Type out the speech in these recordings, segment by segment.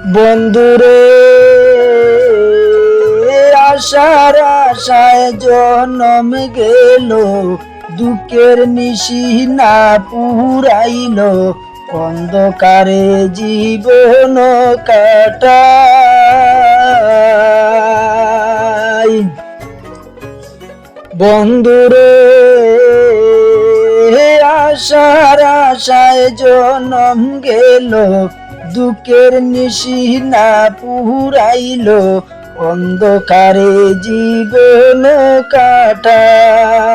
বন্ধুরে আশার আশায় জনম গেল, দুঃখের নিশি না পুরাইল, অন্ধকারে জীবন কাটাই। বন্ধুরে আশার আশায় জনম গেল, দুঃখের নিশি না পুরাইল, অন্ধকারে জীবন কাটাই।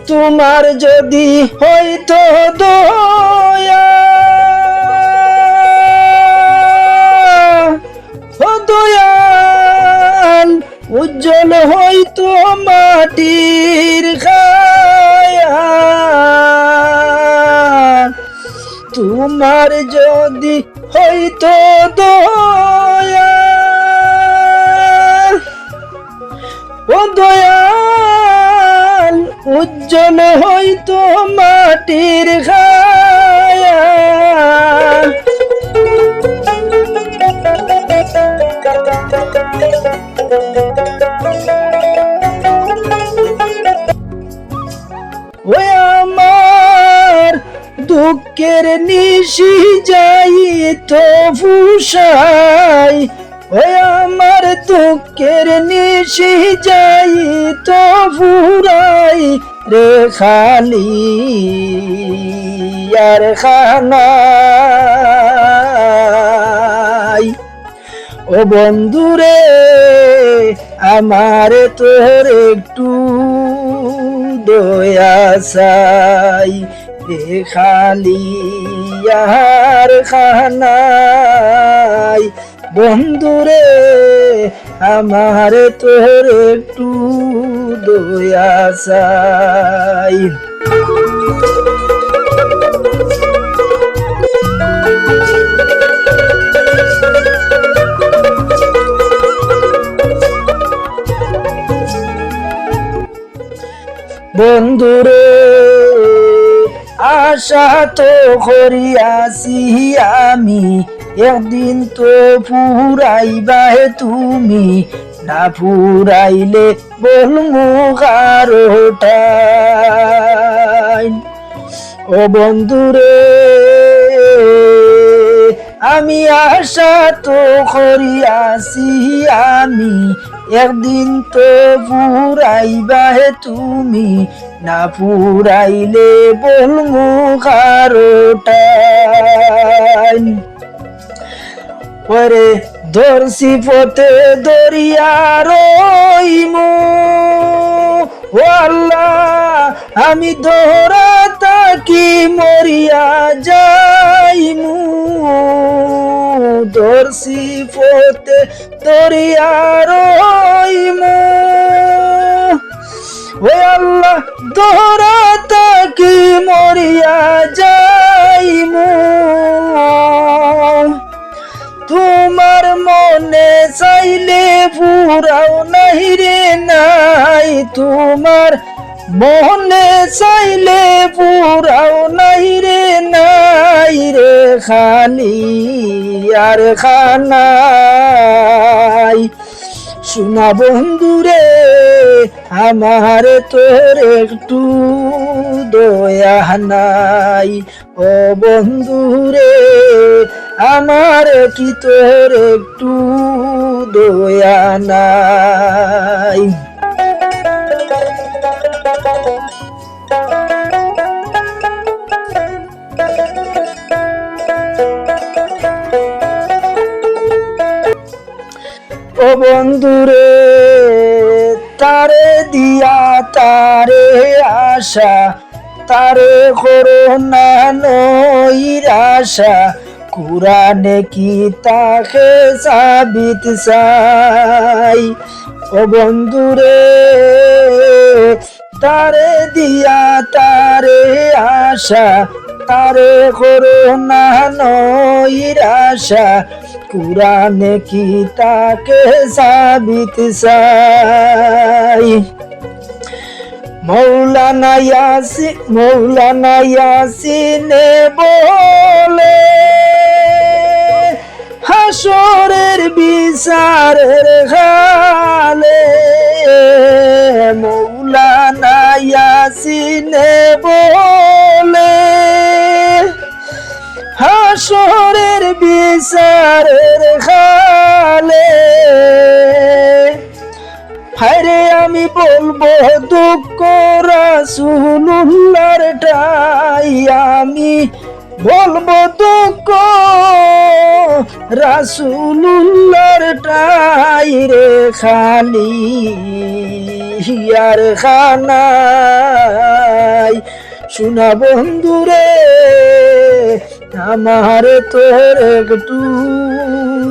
তোমার যদি হইতো দয়া, ও দয়াল, উজ্জ্বল হইতো মাটির কায়া। তোমার যদি হইতো দয়া, ও দয়াল, উজ্জ্বল হইতো মাটির কায়া। ওই আমার দুঃখের নিশি যাইতো ফুসাই, ওই আমার দুঃখের নিশি যাইতো ফুরাই রে খালি আর খানাই। ও বন্ধুরে আমার তোর একটু দয়া চাই রে খালি আর খানাই। বন্ধুরে আমার তোর একটু দয়া চাই। বন্ধুরে আশা তো করিয়াছি আমি, একদিন তো ফুরাইবা তুমি, না ফুরাইলে বলমু কারোটাই। ও বন্ধুরে আমি আশা তো করিয়াছি আমি, একদিন তো ফুরাইবা তুমি, না ফুরাইলে বলমু কারোটাই। ওরে ধরছি পথে দরিয়া রইমু, ও আল্লাহ আমি ধরা তাকি মরিয়া যাইমু। ধরছি পথে দরিয়া রইমু, ও আল্লাহ ধরা তাকি মরিয়া যাইমু। তোমার মনে চাইলে ফুরাও নাই রে নাই, তোমার মনে চাইলে ফুরাও নাই রে নাই রে খালি আর খানাই। শোনা বন্ধুরে আমার তোর একটু দয়া নাই, ও বন্ধুরে আমার কি তোর একটু দয়া নাই। ও বন্ধুরে তারে দিয়া তারে আশা, তারে করো না নৈরাশা, কুরানে কি তাকে সাবিত চাই। ও বন্ধুরে তারে দিয়া তারে আশা, তারে করো না নৈরাশা, কুরানে কি তাকে সাবিত চাই মৌলানা ইয়াসিনে বলে হাসরের বিচারের খালে মৌলানা ইয়াসিনে বলে হাসরের বিচারের খালে হায়রে আমি বলবো দুঃখ রাসূলুল্লাহর ঠাই আমি বলবো দুঃখ রাসূলুল্লাহর ঠাই রে খালি আর খানাই শোনা বন্ধুরে আমার তোর একটু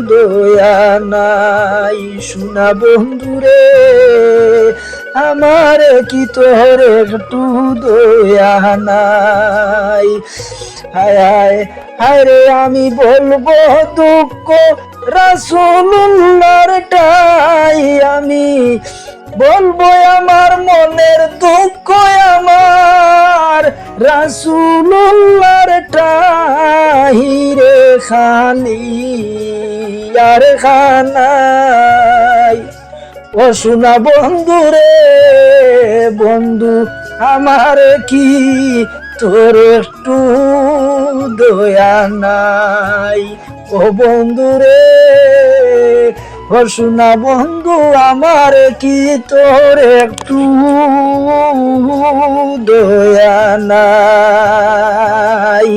দয়া নাই শোনা বন্ধুরে আমার কি তোর একটু দয়া নাই হায় হায় হায় রে আমি বলবো দুঃখ রাসূলুল্লাহর ঠাই আমি বলবো আমার মনের দুঃখ আমার রাসূলুল্লাহর ঠাই রে খালি আর খানাই ও শোনা বন্ধু রে বন্ধু আমার কি তোর একটু দয়া নাই ও বন্ধু রে ও শোনা বন্ধু আমার কি তোর একটু দয়া নাই